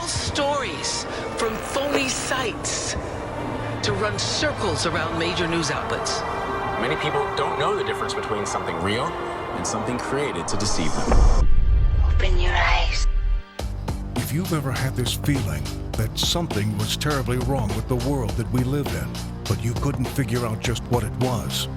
tell stories from phony sites to run circles around major news outlets. Many people don't know the difference between something real and something created to deceive them. Open your eyes. If you've ever had this feeling that something was terribly wrong with the world that we live in, but you couldn't figure out just what it was,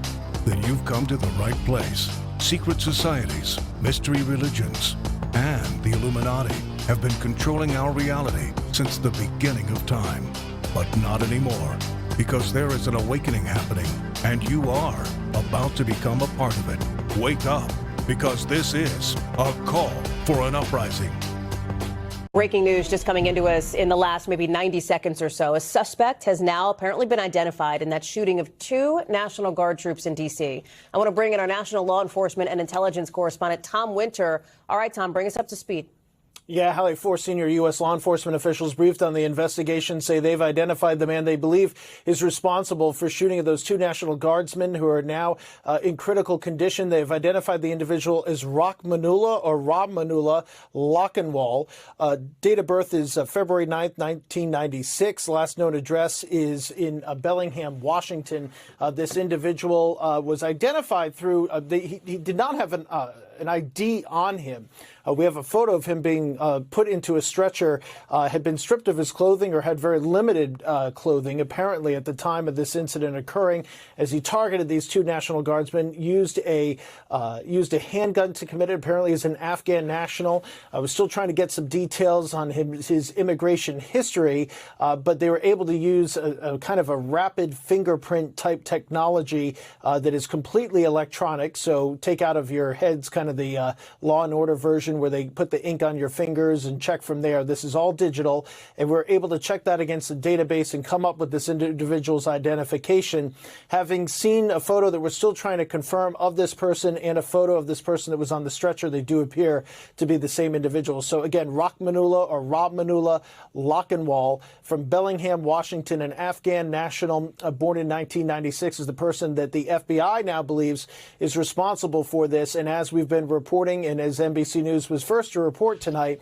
then you've come to the right place. Secret societies, mystery religions, and the Illuminati have been controlling our reality since the beginning of time. But not anymore, because there is an awakening happening, and you are about to become a part of it. Wake up, because this is a call for an uprising. Breaking news just coming into us in the last maybe 90 seconds or so. A suspect has now apparently been identified in that shooting of 2 National Guard troops in D.C. I want to bring in our national law enforcement and intelligence correspondent, Tom Winter. All right, Tom, bring us up to speed. Yeah, Hallie, 4 senior U.S. law enforcement officials briefed on the investigation say they've identified the man they believe is responsible for shooting of those 2 National Guardsmen who are now in critical condition. They've identified the individual as Rob Manula Lockenwall. Date of birth is February 9th, 1996. Last known address is in Bellingham, Washington. This individual was identified through, he did not have an ID on him. We have a photo of him being put into a stretcher, had been stripped of his clothing or had very limited clothing, apparently at the time of this incident occurring, as he targeted these 2 National Guardsmen, used a handgun to commit it. Apparently he's an Afghan national. I was still trying to get some details on his immigration history, but they were able to use a kind of a rapid fingerprint type technology that is completely electronic. So take out of your heads kind of the Law and Order version where they put the ink on your fingers and check from there. This is all digital, and we're able to check that against the database and come up with this individual's identification. Having seen a photo that we're still trying to confirm of this person and a photo of this person that was on the stretcher, they do appear to be the same individual. So again, Rob Manula Lockenwall from Bellingham, Washington, an Afghan national born in 1996, is the person that the FBI now believes is responsible for this. And as we've been reporting, and as NBC News was first to report tonight,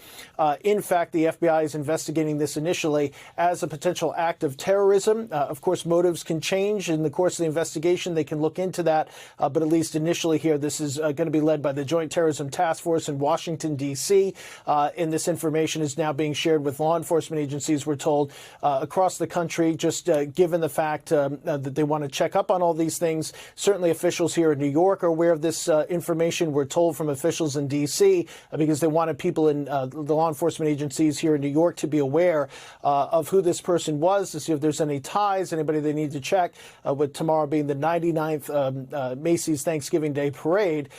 in fact, the FBI is investigating this initially as a potential act of terrorism. Of course, motives can change in the course of the investigation. They can look into that. But at least initially here, this is going to be led by the Joint Terrorism Task Force in Washington, D.C. And this information is now being shared with law enforcement agencies, we're told, across the country, just given the fact that they want to check up on all these things. Certainly officials here in New York are aware of this information. We're told from officials in D.C. Because they wanted people in the law enforcement agencies here in New York to be aware of who this person was, to see if there's any ties, anybody they need to check, with tomorrow being the 99th Macy's Thanksgiving Day Parade.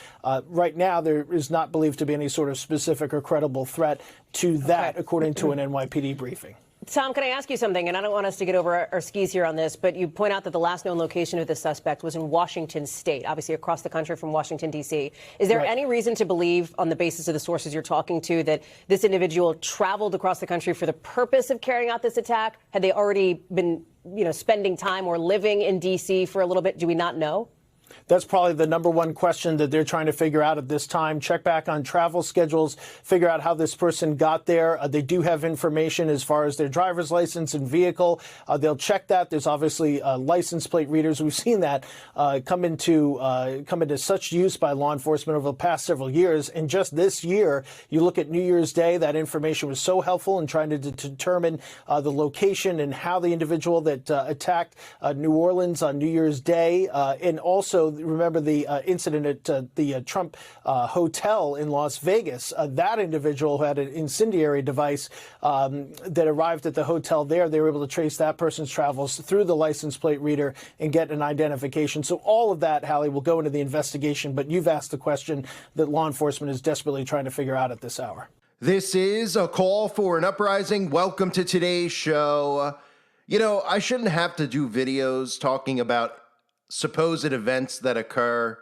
Right now, there is not believed to be any sort of specific or credible threat to that, according to an NYPD briefing. Tom, can I ask you something? And I don't want us to get over our skis here on this, but you point out that the last known location of the suspect was in Washington State, obviously across the country from Washington, D.C. Is there any reason to believe, on the basis of the sources you're talking to, that this individual traveled across the country for the purpose of carrying out this attack? Had they already been, spending time or living in D.C. for a little bit? Do we not know? That's probably the number one question that they're trying to figure out at this time. Check back on travel schedules, figure out how this person got there. They do have information as far as their driver's license and vehicle. They'll check that. There's obviously license plate readers. We've seen that come into such use by law enforcement over the past several years. And just this year, you look at New Year's Day, that information was so helpful in trying to determine the location and how the individual that attacked New Orleans on New Year's Day, and also remember the incident at the Trump Hotel in Las Vegas. That individual who had an incendiary device that arrived at the hotel there, they were able to trace that person's travels through the license plate reader and get an identification. So all of that, Hallie, will go into the investigation. But you've asked the question that law enforcement is desperately trying to figure out at this hour. This is a call for an uprising. Welcome to today's show. I shouldn't have to do videos talking about supposed events that occur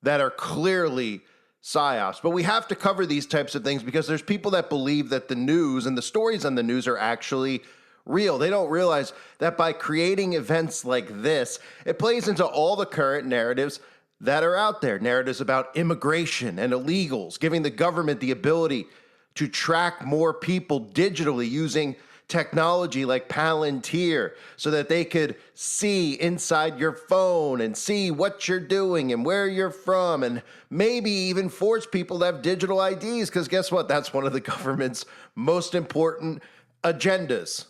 that are clearly psyops. But we have to cover these types of things because there's people that believe that the news and the stories on the news are actually real. They don't realize that by creating events like this, it plays into all the current narratives that are out there. Narratives about immigration and illegals, giving the government the ability to track more people digitally using technology like Palantir so that they could see inside your phone and see what you're doing and where you're from, and maybe even force people to have digital IDs, because guess what? That's one of the government's most important agendas.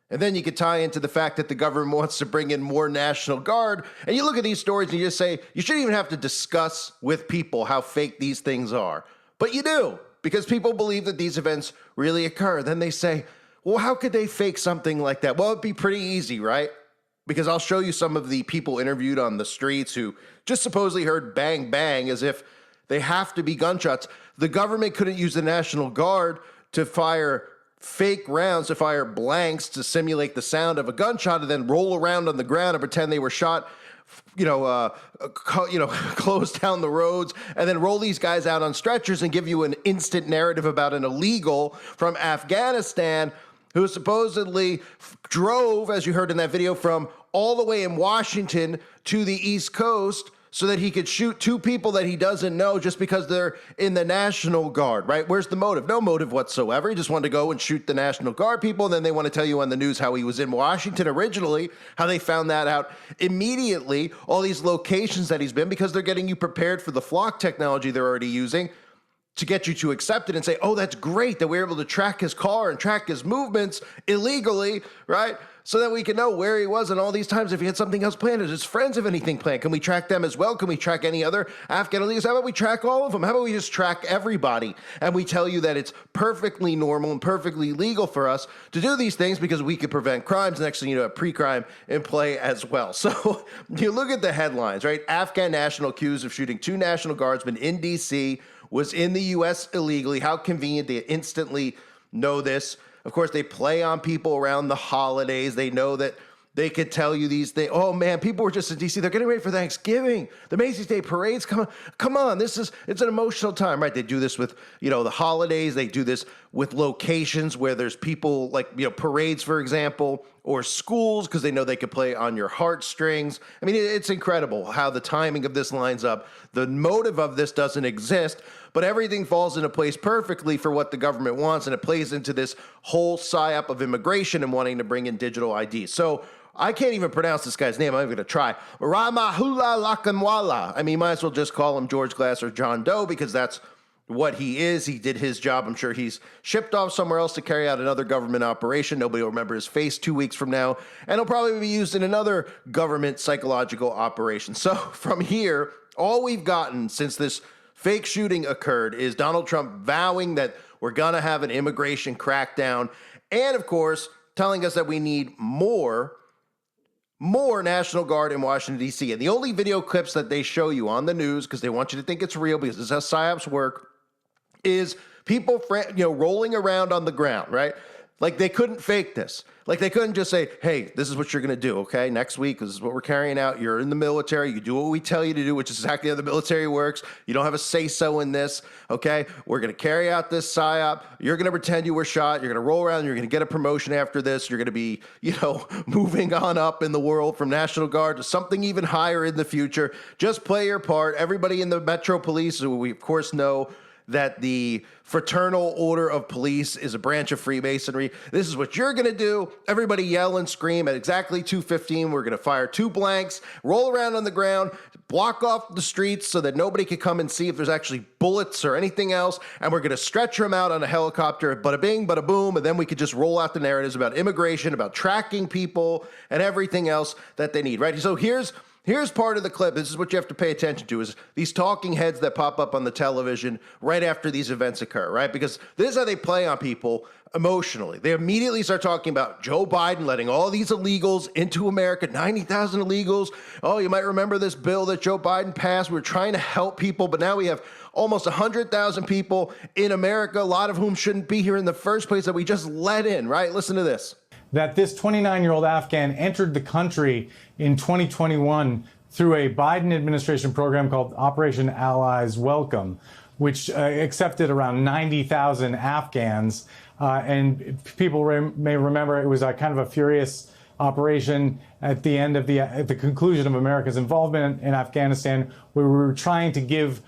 And then you could tie into the fact that the government wants to bring in more National Guard. And you look at these stories and you just say, you shouldn't even have to discuss with people how fake these things are. But you do, because people believe that these events really occur. Then they say, well, how could they fake something like that? Well, it'd be pretty easy, right? Because I'll show you some of the people interviewed on the streets who just supposedly heard bang, bang, as if they have to be gunshots. The government couldn't use the National Guard to fire fake rounds, to fire blanks to simulate the sound of a gunshot and then roll around on the ground and pretend they were shot, close down the roads and then roll these guys out on stretchers and give you an instant narrative about an illegal from Afghanistan who supposedly drove, as you heard in that video, from all the way in Washington to the East Coast so that he could shoot two people that he doesn't know just because they're in the National Guard, right? Where's the motive? No motive whatsoever. He just wanted to go and shoot the National Guard people, and then they want to tell you on the news how he was in Washington originally, how they found that out immediately, all these locations that he's been, because they're getting you prepared for the flock technology they're already using to get you to accept it and say, oh, that's great that we're able to track his car and track his movements illegally, right? So that we can know where he was and all these times if he had something else planned, or his friends have anything planned. Can we track them as well? Can we track any other Afghan illegals? How about we track all of them? How about we just track everybody? And we tell you that it's perfectly normal and perfectly legal for us to do these things because we could prevent crimes. Next thing you know, pre-crime in play as well. So you look at the headlines, right? Afghan national accused of shooting 2 National Guardsmen in D.C., was in the U.S. illegally. How convenient they instantly know this. Of course, they play on people around the holidays. They know that they could tell you these things. Oh, man, people were just in D.C. They're getting ready for Thanksgiving. The Macy's Day Parades. Come on. It's an emotional time, right? They do this with, the holidays. They do this with locations where there's people like, parades, for example, or schools, because they know they could play on your heartstrings. I mean, it's incredible how the timing of this lines up. The motive of this doesn't exist, but everything falls into place perfectly for what the government wants, and it plays into this whole psyop of immigration and wanting to bring in digital IDs. So I can't even pronounce this guy's name. I'm going to try. Rahimahullah Lakhanwala. I mean, might as well just call him George Glass or John Doe, because that's what he is. He did his job. I'm sure he's shipped off somewhere else to carry out another government operation. Nobody will remember his face 2 weeks from now, and he'll probably be used in another government psychological operation. So from here, all we've gotten since this fake shooting occurred is Donald Trump vowing that we're going to have an immigration crackdown, and of course, telling us that we need more National Guard in Washington, D.C. And the only video clips that they show you on the news, because they want you to think it's real, because this is how psyops work, is people rolling around on the ground, right? Like, they couldn't fake this. Like, they couldn't just say, hey, this is what you're going to do, okay? Next week, this is what we're carrying out. You're in the military. You do what we tell you to do, which is exactly how the military works. You don't have a say-so in this, okay? We're going to carry out this psyop. You're going to pretend you were shot. You're going to roll around. You're going to get a promotion after this. You're going to be, moving on up in the world from National Guard to something even higher in the future. Just play your part. Everybody in the Metro Police, who we, of course, know that the Fraternal Order of Police is a branch of Freemasonry. This is what you're going to do. Everybody yell and scream at exactly 2:15. We're going to fire 2 blanks, roll around on the ground, block off the streets so that nobody can come and see if there's actually bullets or anything else. And we're going to stretch them out on a helicopter, bada bing, bada boom. And then we could just roll out the narratives about immigration, about tracking people, and everything else that they need, right? So Here's part of the clip. This is what you have to pay attention to, is these talking heads that pop up on the television right after these events occur, right? Because this is how they play on people emotionally. They immediately start talking about Joe Biden letting all these illegals into America, 90,000 illegals. Oh, you might remember this bill that Joe Biden passed. We were trying to help people, but now we have almost 100,000 people in America, a lot of whom shouldn't be here in the first place, that we just let in, right? Listen to this. That this 29-year-old Afghan entered the country in 2021 through a Biden administration program called Operation Allies Welcome, which accepted around 90,000 Afghans. And people may remember it was a kind of a furious operation at the end of at the conclusion of America's involvement in Afghanistan, where we were trying to give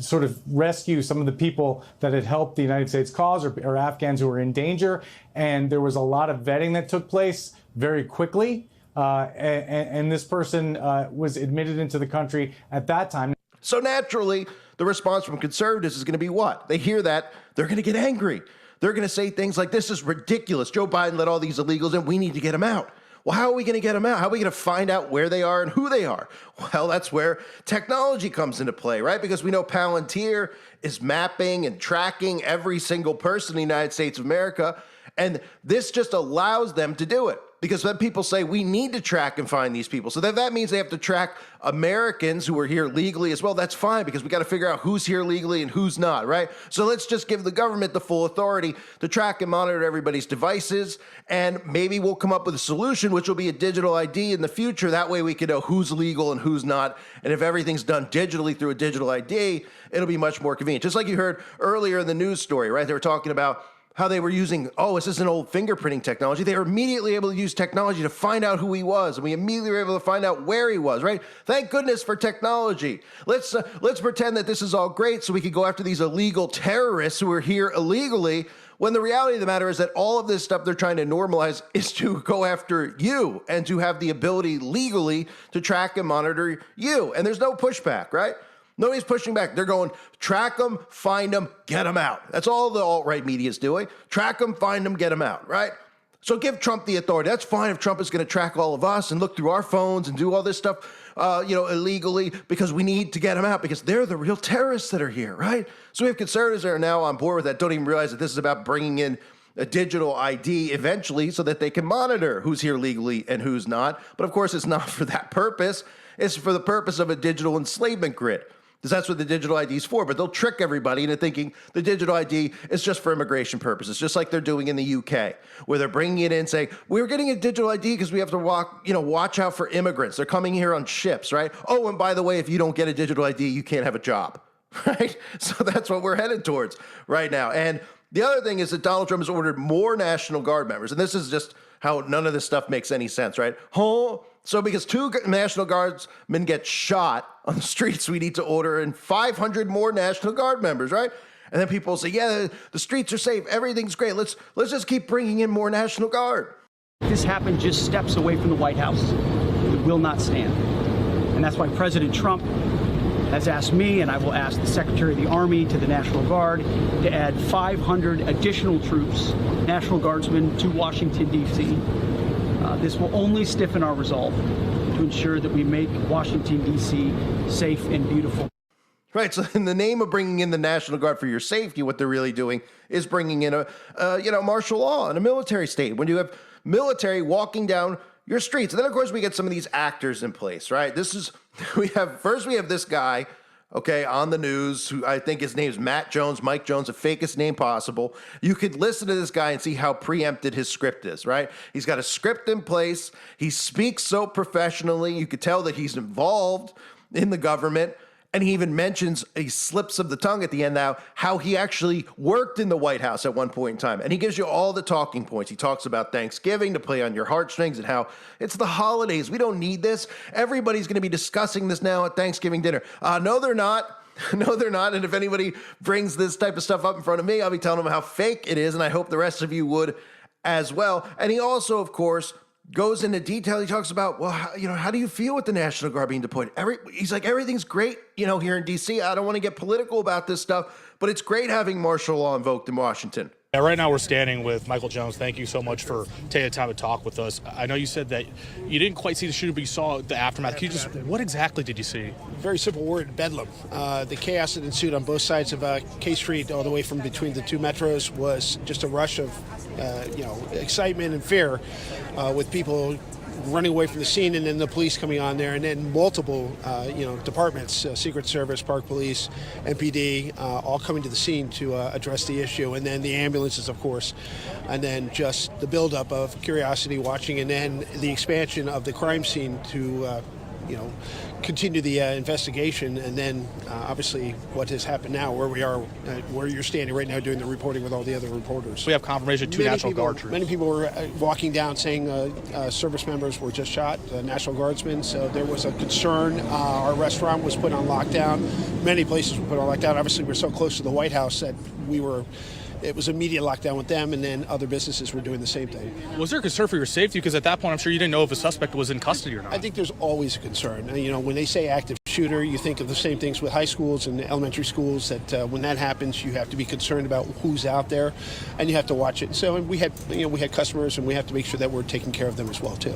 sort of rescue some of the people that had helped the United States cause, or Afghans who were in danger. And there was a lot of vetting that took place very quickly. And this person was admitted into the country at that time. So naturally, the response from conservatives is going to be what? They hear that, they're going to get angry. They're going to say things like, this is ridiculous. Joe Biden let all these illegals in. We need to get them out. Well, how are we going to get them out? How are we going to find out where they are and who they are? Well, that's where technology comes into play, right? Because we know Palantir is mapping and tracking every single person in the United States of America. And this just allows them to do it. Because then people say we need to track and find these people. So that means they have to track Americans who are here legally as well. That's fine, because we got to figure out who's here legally and who's not, right? So let's just give the government the full authority to track and monitor everybody's devices. And maybe we'll come up with a solution, which will be a digital ID in the future. That way we can know who's legal and who's not. And if everything's done digitally through a digital ID, it'll be much more convenient. Just like you heard earlier in the news story, right? They were talking about how they were using, this is an old fingerprinting technology. They were immediately able to use technology to find out who he was, and we immediately were able to find out where he was, right? Thank goodness for technology. Let's pretend that this is all great so we could go after these illegal terrorists who are here illegally, when the reality of the matter is that all of this stuff they're trying to normalize is to go after you and to have the ability legally to track and monitor you. And there's no pushback, right? Nobody's pushing back. They're going, track them, find them, get them out. That's all the alt-right media is doing. Track them, find them, get them out, right? So give Trump the authority. That's fine if Trump is going to track all of us and look through our phones and do all this stuff, illegally, because we need to get them out, because they're the real terrorists that are here, right? So we have conservatives that are now on board with that, don't even realize that this is about bringing in a digital ID eventually so that they can monitor who's here legally and who's not. But of course, it's not for that purpose. It's for the purpose of a digital enslavement grid. Because that's what the digital ID is for. But they'll trick everybody into thinking the digital ID is just for immigration purposes, just like they're doing in the UK, where they're bringing it in saying, we're getting a digital ID because we have to watch out for immigrants. They're coming here on ships, right? Oh, and by the way, if you don't get a digital ID, you can't have a job, right? So that's what we're headed towards right now. And the other thing is that Donald Trump has ordered more National Guard members. And this is just how none of this stuff makes any sense, right? So because 2 National Guardsmen get shot on the streets, we need to order in 500 more National Guard members, right? And then people say, yeah, the streets are safe. Everything's great. Let's just keep bringing in more National Guard. This happened just steps away from the White House. It will not stand. And that's why President Trump has asked me, and I will ask the Secretary of the Army, to the National Guard to add 500 additional troops, National Guardsmen, to Washington, D.C. This will only stiffen our resolve to ensure that we make Washington, D.C. safe and beautiful. Right, so in the name of bringing in the National Guard for your safety, what they're really doing is bringing in a martial law in a military state, when you have military walking down your streets. And then, of course, we get some of these actors in place, right? We have this guy, okay, on the news, who I think his name is Mike Jones, the fakest name possible. You could listen to this guy and see how preempted his script is, right? He's got a script in place. He speaks so professionally. You could tell that he's involved in the government. And he even mentions, he slips of the tongue at the end now, how he actually worked in the White House at one point in time. And he gives you all the talking points. He talks about Thanksgiving to play on your heartstrings and how it's the holidays. We don't need this. Everybody's going to be discussing this now at Thanksgiving dinner. No, they're not. No, they're not. And if anybody brings this type of stuff up in front of me, I'll be telling them how fake it is. And I hope the rest of you would as well. And he also, of course, goes into detail. He talks about, well, how do you feel with the National Guard being deployed? He's like, everything's great, here in D.C. I don't want to get political about this stuff, but it's great having martial law invoked in Washington. Yeah, right now we're standing with Michael Jones. Thank you so much for taking the time to talk with us. I know you said that you didn't quite see the shooting, but you saw the aftermath. What exactly did you see? Very simple word, bedlam. The chaos that ensued on both sides of K Street, all the way from between the 2 metros, was just a rush of, excitement and fear, with people running away from the scene, and then the police coming on there, and then multiple, departments, Secret Service, Park Police, MPD, all coming to the scene to address the issue, and then the ambulances, of course, and then just the buildup of curiosity watching, and then the expansion of the crime scene to continue the investigation, and then obviously what has happened now, where we are, where you're standing right now doing the reporting with all the other reporters. We have confirmation two National Guard troops. Many people were walking down saying service members were just shot, National Guardsmen, so there was a concern. Our restaurant was put on lockdown. Many places were put on lockdown. Obviously, we're so close to the White House that it was immediate lockdown with them, and then other businesses were doing the same thing. Was there a concern for your safety? Because at that point, I'm sure you didn't know if a suspect was in custody or not. I think there's always a concern. When they say active shooter, you think of the same things with high schools and elementary schools, that when that happens, you have to be concerned about who's out there, and you have to watch it. So we had customers, and we have to make sure that we're taking care of them as well, too.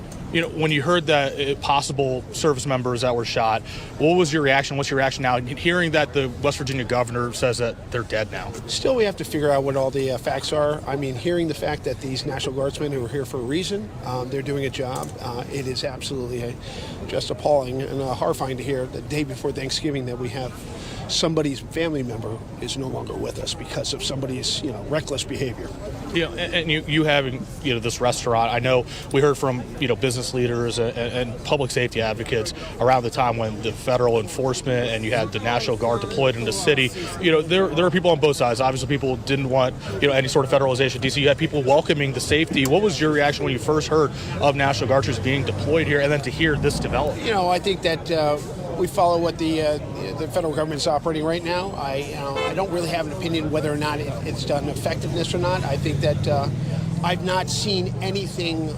When you heard that possible service members that were shot, what was your reaction? What's your reaction now? Hearing that the West Virginia governor says that they're dead now. Still, we have to figure out what all the facts are. I mean, hearing the fact that these National Guardsmen who are here for a reason, they're doing a job, it is absolutely just appalling and horrifying to hear the day before Thanksgiving that we have somebody's family member is no longer with us because of somebody's reckless behavior. And you having this restaurant, I know we heard from business leaders and public safety advocates around the time when the federal enforcement and you had the National Guard deployed in the city. There are people on both sides. Obviously, people didn't want any sort of federalization. DC, you had people welcoming the safety. What was your reaction when you first heard of National Guard troops being deployed here, and then to hear this develop? I think that we follow what the federal government is operating right now. I don't really have an opinion whether or not it's done effectiveness or not. I think that I've not seen anything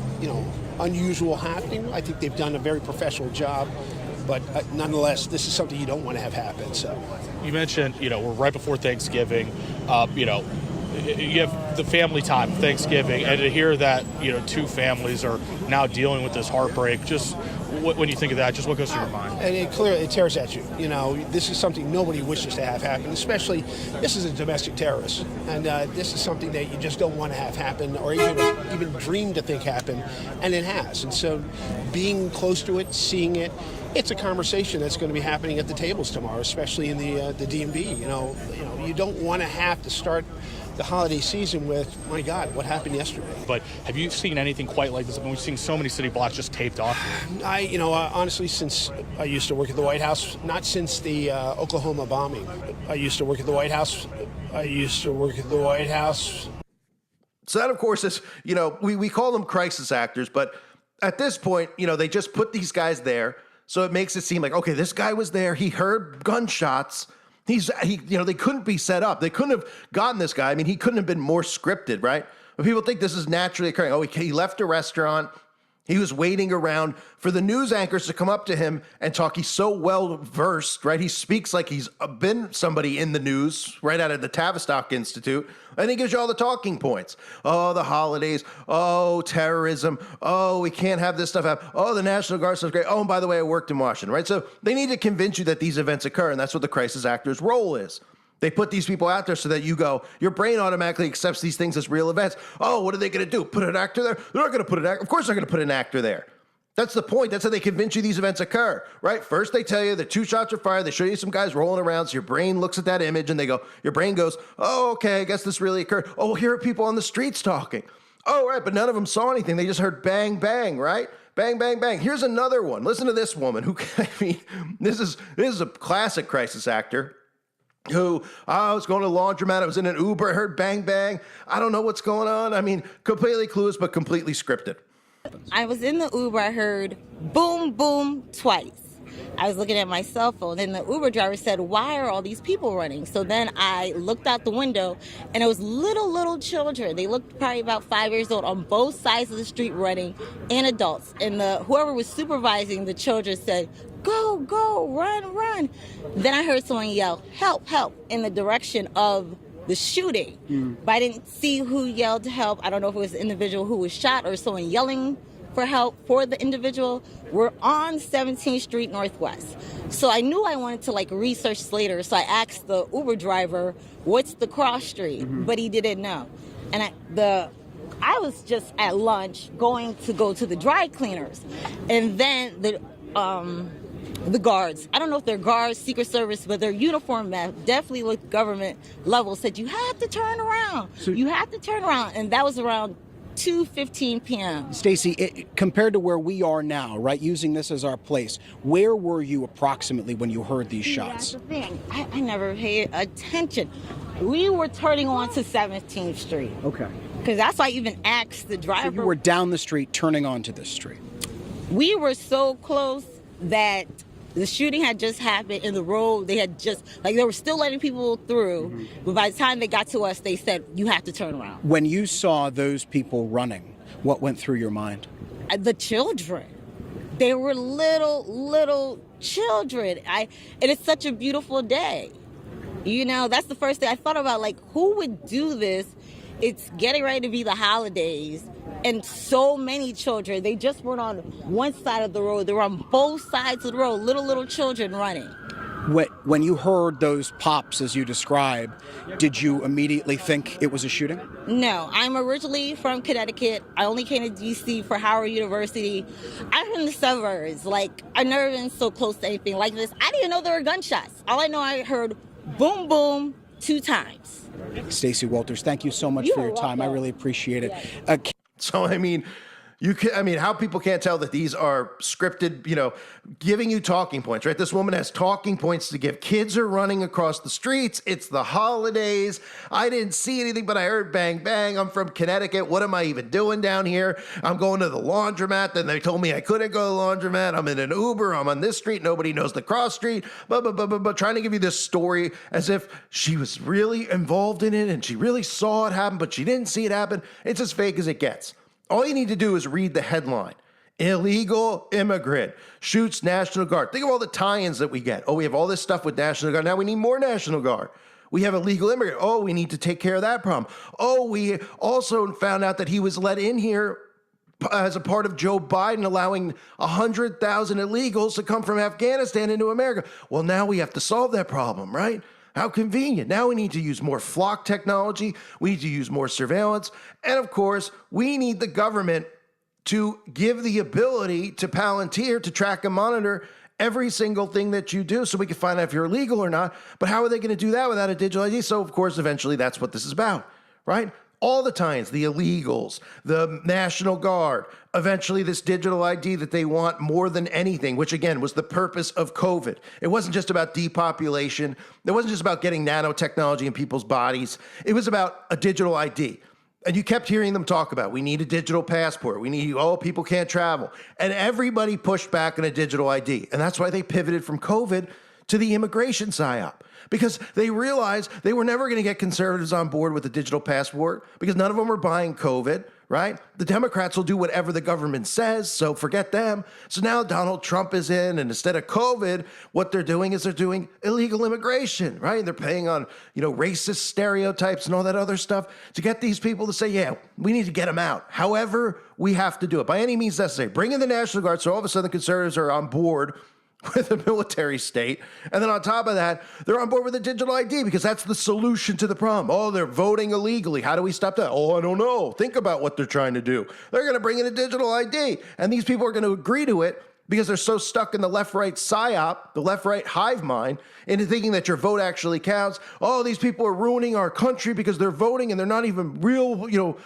unusual happening. I think they've done a very professional job, but nonetheless, this is something you don't want to have happen. So you mentioned we're right before Thanksgiving. You have the family time, Thanksgiving, and to hear that two families are now dealing with this heartbreak, just when you think of that, just what goes through your mind? And it tears at you. This is something nobody wishes to have happen, especially this is a domestic terrorist. And this is something that you just don't want to have happen or even dream to think happen, and it has. And so being close to it, seeing it, it's a conversation that's going to be happening at the tables tomorrow, especially in the DMV. You don't want to have to start the holiday season with, my God, what happened yesterday? But have you seen anything quite like this? I mean, we've seen so many city blocks just taped off. Honestly, since I used to work at the White House, not since the Oklahoma bombing. I used to work at the White House. So that, of course, is, we call them crisis actors, but at this point, they just put these guys there. So it makes it seem like, okay, this guy was there. He heard gunshots. They couldn't be set up. They couldn't have gotten this guy. I mean, he couldn't have been more scripted, right? But people think this is naturally occurring. Oh, he left a restaurant. He was waiting around for the news anchors to come up to him and talk. He's so well versed, right? He speaks like he's been somebody in the news right out of the Tavistock Institute. And he gives you all the talking points. Oh, the holidays. Oh, terrorism. Oh, we can't have this stuff happen. Oh, the National Guard stuff's great. Oh, and by the way, I worked in Washington, right? So they need to convince you that these events occur, and that's what the crisis actor's role is. They put these people out there so that your brain automatically accepts these things as real events. Oh, what are they going to do? Put an actor there? They're not going to put an actor. Of course they're going to put an actor there. That's the point. That's how they convince you these events occur, right? First they tell you that 2 shots are fired. They show you some guys rolling around. So your brain looks at that image and your brain goes, oh, okay, I guess this really occurred. Oh, well, here are people on the streets talking. Oh, right, but none of them saw anything. They just heard bang, bang, right? Bang, bang, bang. Here's another one. Listen to this woman who, this is a classic crisis actor. I was going to the laundromat. I was in an Uber. I heard bang, bang. I don't know what's going on. I mean, completely clueless, but completely scripted. I was in the Uber. I heard boom, boom twice. I was looking at my cell phone, and the Uber driver said, why are all these people running? So then I looked out the window, and it was little children. They looked probably about 5 years old on both sides of the street running, and adults. And whoever was supervising the children said, go, run. Then I heard someone yell, help, in the direction of the shooting. But I didn't see who yelled help. I don't know if it was the individual who was shot or someone yelling for help for the individual. We're on 17th Street Northwest. So I knew I wanted to research Slater. So I asked the Uber driver, what's the cross street? But he didn't know. And I was just at lunch going to go to the dry cleaners. And then the guards, I don't know if they're guards, Secret Service, but their uniform definitely looked government level, said you have to turn around. You have to turn around. And that was around 2:15 p.m. Stacey, compared to where we are now, right, using this as our place, where were you approximately when you heard these shots? That's the thing. I never paid attention. We were turning on to 17th Street. Okay. Because that's why I even asked the driver. So you were down the street, turning onto this street. We were so close that the shooting had just happened in the road. They had just, like, they were still letting people through. But by the time they got to us, they said, you have to turn around. When you saw those people running, what went through your mind? The children. They were little children. And it's such a beautiful day. You know, that's the first thing I thought about, like, who would do this? It's getting ready to be the holidays. And so many children, they just weren't on one side of the road. They were on both sides of the road, little children running. When you heard those pops, as you described, did you immediately think it was a shooting? No, I'm originally from Connecticut. I only came to D.C. for Howard University. I'm from the suburbs. Like, I've never been so close to anything like this. I didn't even know there were gunshots. All I know, I heard boom, boom 2 times. Stacey Walters, thank you so much for your time. I really appreciate it. So, I mean, how people can't tell that these are scripted, giving you talking points, right? This woman has talking points to give. Kids are running across the streets. It's the holidays. I didn't see anything, but I heard bang, bang. I'm from Connecticut. What am I even doing down here? I'm going to the laundromat. Then they told me I couldn't go to the laundromat. I'm in an Uber. I'm on this street. Nobody knows the cross street. But trying to give you this story as if she was really involved in it and she really saw it happen, but she didn't see it happen. It's as fake as it gets. All you need to do is read the headline. Illegal immigrant shoots National Guard. Think of all the tie-ins that we get. Oh, we have all this stuff with National Guard. Now we need more National Guard. We have illegal immigrant. Oh, we need to take care of that problem. Oh, we also found out that he was let in here as a part of Joe Biden allowing 100,000 illegals to come from Afghanistan into America. Well, now we have to solve that problem, right? How convenient. Now we need to use more flock technology. We need to use more surveillance. And of course, we need the government to give the ability to Palantir to track and monitor every single thing that you do so we can find out if you're illegal or not. But how are they going to do that without a digital ID? So of course, eventually that's what this is about, right? All the times, the illegals, the National Guard, eventually this digital ID that they want more than anything, which again was the purpose of COVID. It wasn't just about depopulation. It wasn't just about getting nanotechnology in people's bodies. It was about a digital ID. And you kept hearing them talk about, we need a digital passport. We need, people can't travel. And everybody pushed back on a digital ID. And that's why they pivoted from COVID to the immigration psyop. Because they realized they were never going to get conservatives on board with the digital passport because none of them were buying COVID, right? The Democrats will do whatever the government says, so forget them. So now Donald Trump is in, and instead of COVID, what they're doing is they're doing illegal immigration, right? They're paying on, racist stereotypes and all that other stuff to get these people to say, yeah, we need to get them out. However, we have to do it by any means necessary. Bring in the National Guard so all of a sudden the conservatives are on board with a military state. And then on top of that, they're on board with a digital ID because that's the solution to the problem. Oh, they're voting illegally. How do we stop that? Oh, I don't know. Think about what they're trying to do. They're going to bring in a digital ID. And these people are going to agree to it because they're so stuck in the left-right psyop, the left-right hive mind, into thinking that your vote actually counts. Oh, these people are ruining our country because they're voting and they're not even real,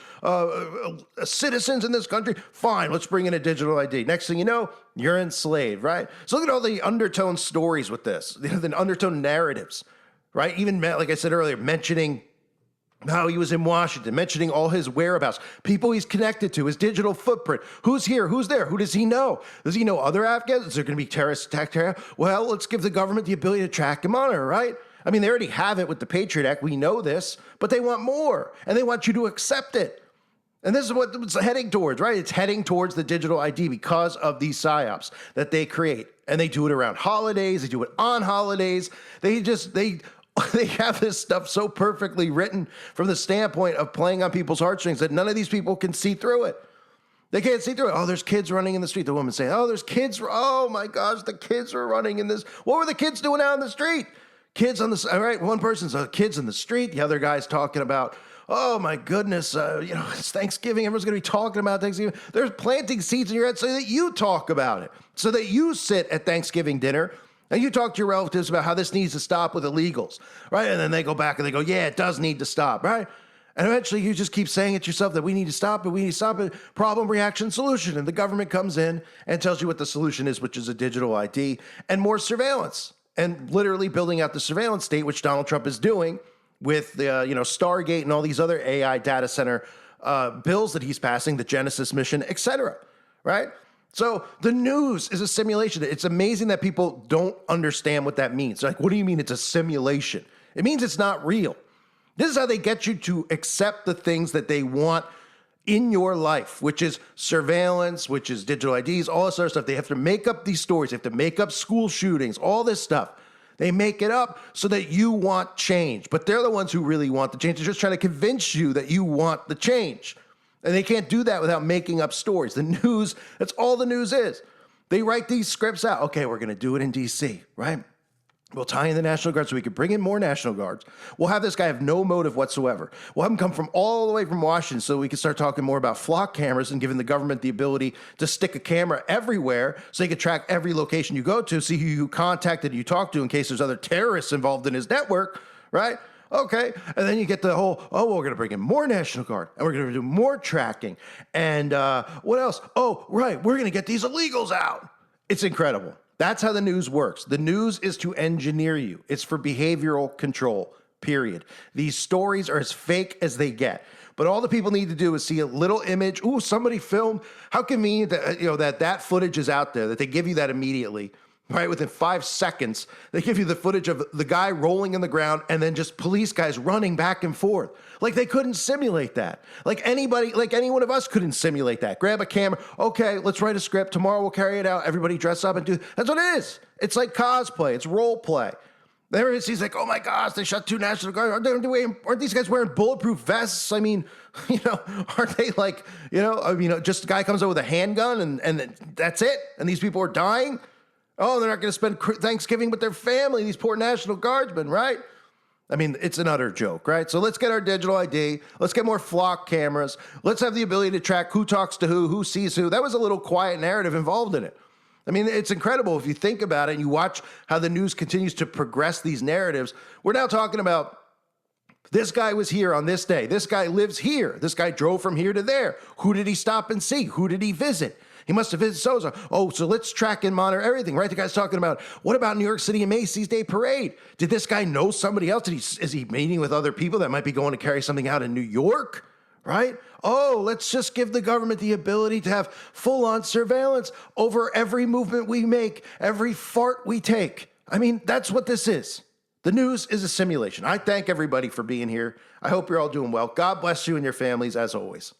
citizens in this country. Fine, let's bring in a digital ID. Next thing you know, you're enslaved, right? So look at all the undertone stories with this, the undertone narratives, right? Even, like I said earlier, mentioning how he was in Washington, mentioning all his whereabouts, people he's connected to, his digital footprint. Who's here? Who's there? Who does he know? Does he know other Afghans? Is there going to be terrorist attack? Well, let's give the government the ability to track and monitor, right? I mean, they already have it with the Patriot Act. We know this, but they want more, and they want you to accept it. And this is what it's heading towards, right? It's heading towards the digital ID because of these psyops that they create. And they do it around holidays. They do it on holidays. They have this stuff so perfectly written from the standpoint of playing on people's heartstrings that none of these people can see through it. They can't see through it. Oh, there's kids running in the street. The woman saying, oh, there's kids. Oh, my gosh, the kids are running in this. What were the kids doing out in the street? Kids on the, all right, one person's kids in the street. The other guy's talking about, oh, my goodness, it's Thanksgiving. Everyone's going to be talking about Thanksgiving. They're planting seeds in your head so that you talk about it, so that you sit at Thanksgiving dinner and you talk to your relatives about how this needs to stop with illegals, right? And then they go back and they go, yeah, it does need to stop, right? And eventually you just keep saying it yourself that we need to stop it, we need to stop it, problem, reaction, solution. And the government comes in and tells you what the solution is, which is a digital ID and more surveillance. And literally building out the surveillance state, which Donald Trump is doing with the, Stargate and all these other AI data center bills that he's passing, the Genesis mission, et cetera, right? So the news is a simulation. It's amazing that people don't understand what that means. Like, what do you mean it's a simulation? It means it's not real. This is how they get you to accept the things that they want in your life, which is surveillance, which is digital IDs, all this other stuff. They have to make up these stories. They have to make up school shootings, all this stuff. They make it up so that you want change. But they're the ones who really want the change. They're just trying to convince you that you want the change. And they can't do that without making up stories. The news, that's all the news is. They write these scripts out. Okay, we're going to do it in D.C., right? We'll tie in the National Guard so we can bring in more National Guards. We'll have this guy have no motive whatsoever. We'll have him come from all the way from Washington so we can start talking more about flock cameras and giving the government the ability to stick a camera everywhere so they can track every location you go to, see who you contacted, you talked to in case there's other terrorists involved in his network, right? Okay. And then you get the whole, we're going to bring in more National Guard and we're going to do more tracking. And what else? Oh, right. We're going to get these illegals out. It's incredible. That's how the news works. The news is to engineer you. It's for behavioral control, period. These stories are as fake as they get. But all the people need to do is see a little image. Ooh, somebody filmed. How convenient that that footage is out there, that they give you that immediately, right? Within 5 seconds, they give you the footage of the guy rolling in the ground and then just police guys running back and forth. Like they couldn't simulate that. Like any one of us couldn't simulate that. Grab a camera. Okay, let's write a script. Tomorrow we'll carry it out. Everybody dress up and do. That's what it is. It's like cosplay. It's role play. There he's like, oh my gosh, they shot 2 National Guard. Aren't these guys wearing bulletproof vests? I mean, aren't they like, just a guy comes over with a handgun and that's it? And these people are dying? Oh, they're not going to spend Thanksgiving with their family, these poor National Guardsmen, right? I mean, it's an utter joke, right? So let's get our digital ID. Let's get more flock cameras. Let's have the ability to track who talks to who sees who. That was a little quiet narrative involved in it. I mean, it's incredible if you think about it and you watch how the news continues to progress these narratives. We're now talking about this guy was here on this day. This guy lives here. This guy drove from here to there. Who did he stop and see? Who did he visit? He must have visited so-and-so. Oh, so let's track and monitor everything, right? The guy's talking about, what about New York City and Macy's Day Parade? Did this guy know somebody else? Is he meeting with other people that might be going to carry something out in New York, right? Oh, let's just give the government the ability to have full-on surveillance over every movement we make, every fart we take. I mean, that's what this is. The news is a simulation. I thank everybody for being here. I hope you're all doing well. God bless you and your families, as always.